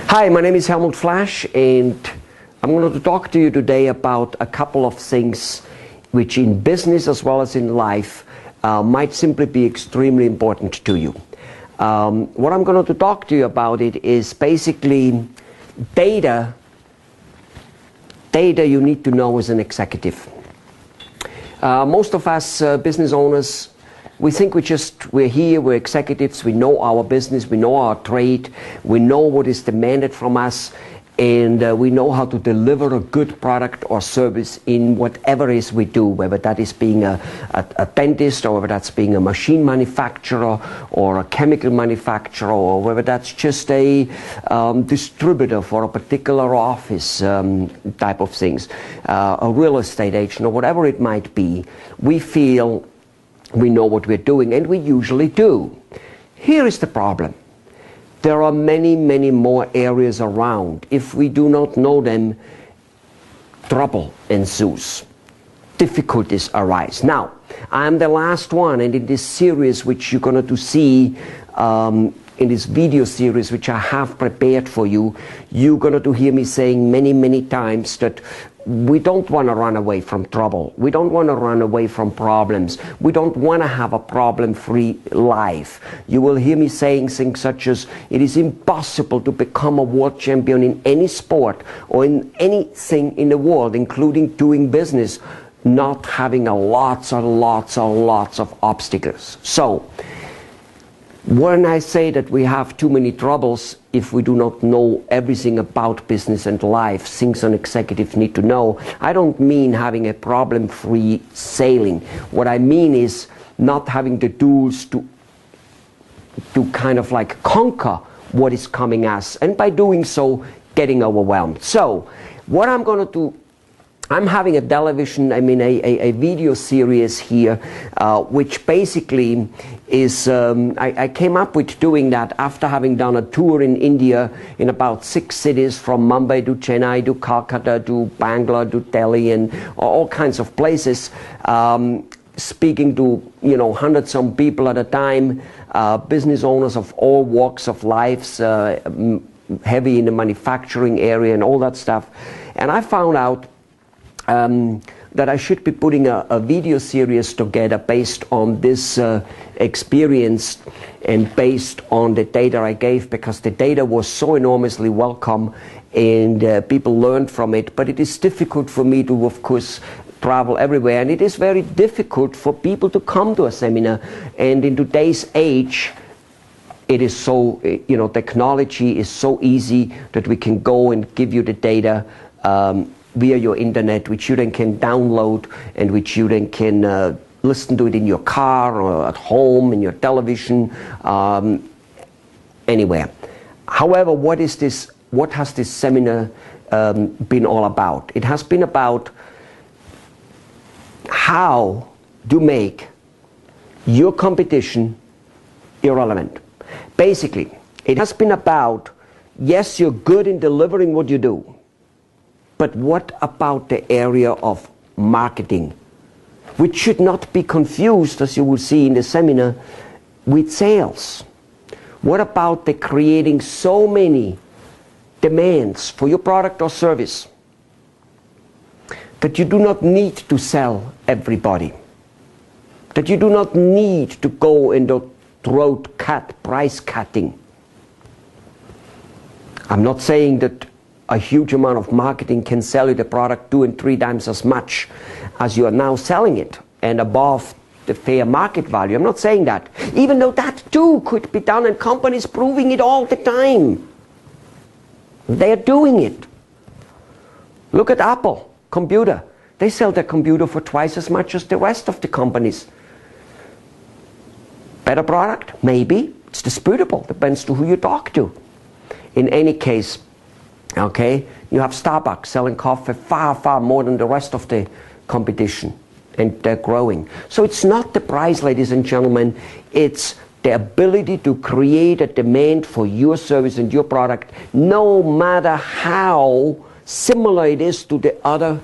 Hi, my name is Helmut Flash, and I'm going to talk to you today about a couple of things which in business as well as in life might simply be extremely important to you. What I'm going to talk to you about it is basically data you need to know as an executive. Most of us business owners, we think we're here, we're executives, we know our business, we know our trade, we know what is demanded from us, and we know how to deliver a good product or service in whatever it is we do, whether that is being a dentist, or whether that's being a machine manufacturer or a chemical manufacturer, or whether that's just a distributor for a particular office type of things, a real estate agent, or whatever it might be. We feel we know what we're doing, and we usually do. Here is the problem. There are many, many more areas around. If we do not know them, trouble ensues. Difficulties arise. Now, I'm the last one, and in this series, which you're going to see, in this video series, which I have prepared for you, you're going to hear me saying many, many times that we don't want to run away from trouble. We don't want to run away from problems. We don't want to have a problem-free life. You will hear me saying things such as, it is impossible to become a world champion in any sport or in anything in the world, including doing business, not having lots of obstacles. So, when I say that we have too many troubles, if we do not know everything about business and life, things an executive need to know, I don't mean having a problem-free sailing. What I mean is not having the tools to kind of like conquer what is coming us, and by doing so, getting overwhelmed. So, what I'm going to do, I'm having a video series here, which basically is, I came up with doing that after having done a tour in India in about 6 cities, from Mumbai to Chennai to Calcutta to Bangalore to Delhi and all kinds of places, speaking to hundreds of people at a time, business owners of all walks of life, heavy in the manufacturing area and all that stuff. And I found out that I should be putting a video series together based on this experience and based on the data I gave, because the data was so enormously welcome and people learned from it. But it is difficult for me to, of course, travel everywhere, and it is very difficult for people to come to a seminar. And in today's age, it is so, technology is so easy that we can go and give you the data via your internet, which you then can download and which you then can listen to it in your car or at home, in your television, anywhere. However, what has this seminar been all about? It has been about how to make your competition irrelevant. Basically, it has been about, yes, you're good in delivering what you do, but what about the area of marketing, which should not be confused, as you will see in the seminar, with sales? What about the creating so many demands for your product or service that you do not need to sell everybody, that you do not need to go into price cutting? I'm not saying that a huge amount of marketing can sell you the product 2 and 3 times as much as you are now selling it, and above the fair market value. I'm not saying that, even though that too could be done, and companies proving it all the time. They're doing it. Look at Apple computer. They sell their computer for twice as much as the rest of the companies. Better product? Maybe. It's disputable. Depends to who you talk to. In any case, okay, you have Starbucks selling coffee far, far more than the rest of the competition, and they're growing. So it's not the price, ladies and gentlemen, it's the ability to create a demand for your service and your product, no matter how similar it is to the other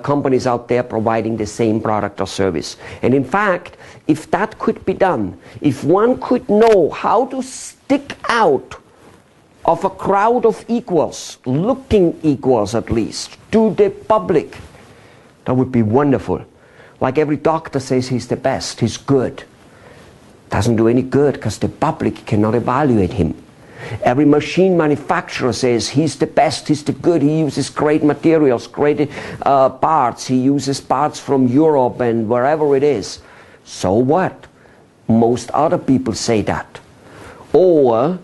companies out there providing the same product or service. And in fact, if that could be done, if one could know how to stick out of a crowd of equals, looking equals at least, to the public. That would be wonderful. Like every doctor says he's the best, he's good. Doesn't do any good because the public cannot evaluate him. Every machine manufacturer says he's the best, he's the good, he uses great materials, great parts, he uses parts from Europe and wherever it is. So what? Most other people say that. Or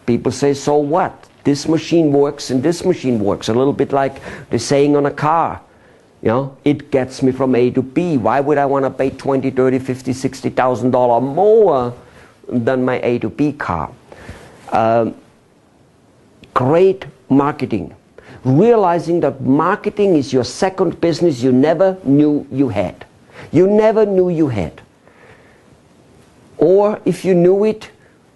people say, so what? This machine works and this machine works. A little bit like the saying on a car. You know, it gets me from A to B. Why would I want to pay $20, $30, $50, $60,000 more than my A to B car? Great marketing. Realizing that marketing is your second business you never knew you had. You never knew you had. Or if you knew it,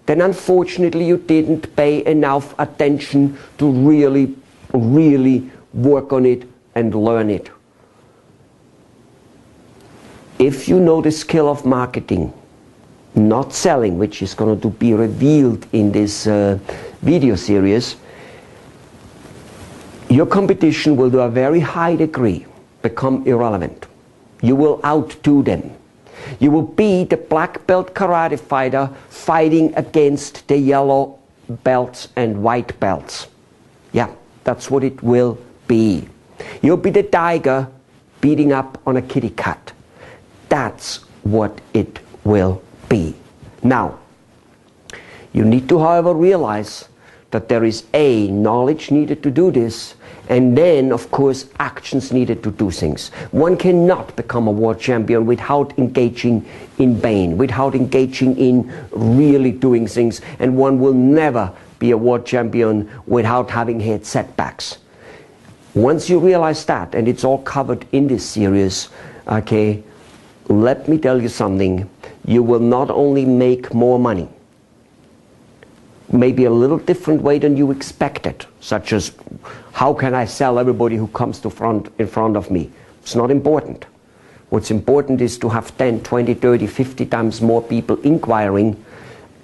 then unfortunately you didn't pay enough attention to really work on it and learn it. If you know the skill of marketing, not selling, which is going to be revealed in this video series, your competition will to a very high degree become irrelevant. You will outdo them. You will be the black belt karate fighter fighting against the yellow belts and white belts. Yeah, that's what it will be. You'll be the tiger beating up on a kitty cat. That's what it will be. Now, you need to, however, realize that there is A, knowledge needed to do this, and then, of course, actions needed to do things. One cannot become a world champion without engaging in pain, without engaging in really doing things, and one will never be a world champion without having had setbacks. Once you realize that, and it's all covered in this series, okay, let me tell you something. You will not only make more money, maybe a little different way than you expected, such as how can I sell everybody who comes in front of me? It's not important. What's important is to have 10, 20, 30, 50 times more people inquiring,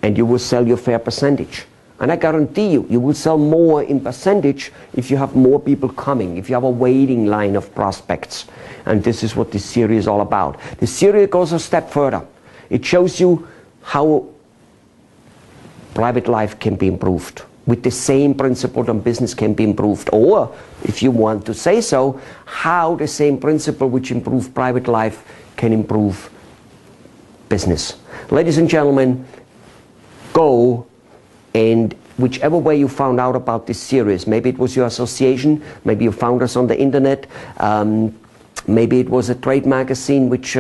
and you will sell your fair percentage. And I guarantee you, you will sell more in percentage if you have more people coming, if you have a waiting line of prospects. And this is what this series is all about. The series goes a step further. It shows you how private life can be improved with the same principle that business can be improved. Or, if you want to say so, how the same principle which improves private life can improve business. Ladies and gentlemen, go and whichever way you found out about this series, maybe it was your association, maybe you found us on the internet, maybe it was a trade magazine which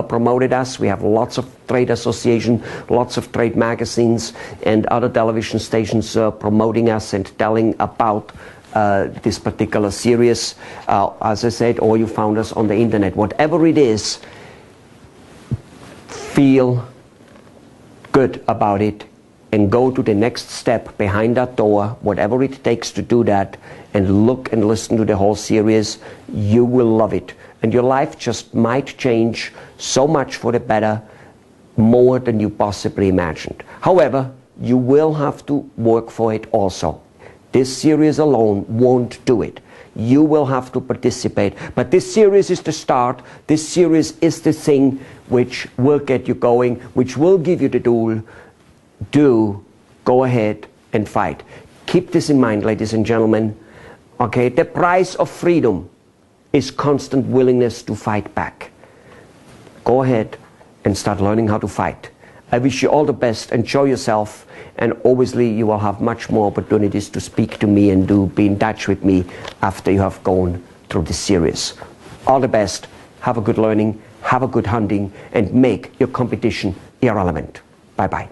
promoted us. We have lots of trade associations, lots of trade magazines and other television stations promoting us and telling about this particular series. As I said, or you found us on the internet. Whatever it is, feel good about it and go to the next step behind that door, whatever it takes to do that, and look and listen to the whole series. You will love it. And your life just might change so much for the better, more than you possibly imagined. However, you will have to work for it also. This series alone won't do it. You will have to participate. But this series is the start. This series is the thing which will get you going, which will give you the tool. Do go ahead and fight. Keep this in mind, ladies and gentlemen. Okay, the price of freedom is constant willingness to fight back. Go ahead and start learning how to fight. I wish you all the best. Enjoy yourself, and obviously you will have much more opportunities to speak to me and to be in touch with me after you have gone through this series. All the best. Have a good learning, have a good hunting, and make your competition irrelevant. Bye-bye.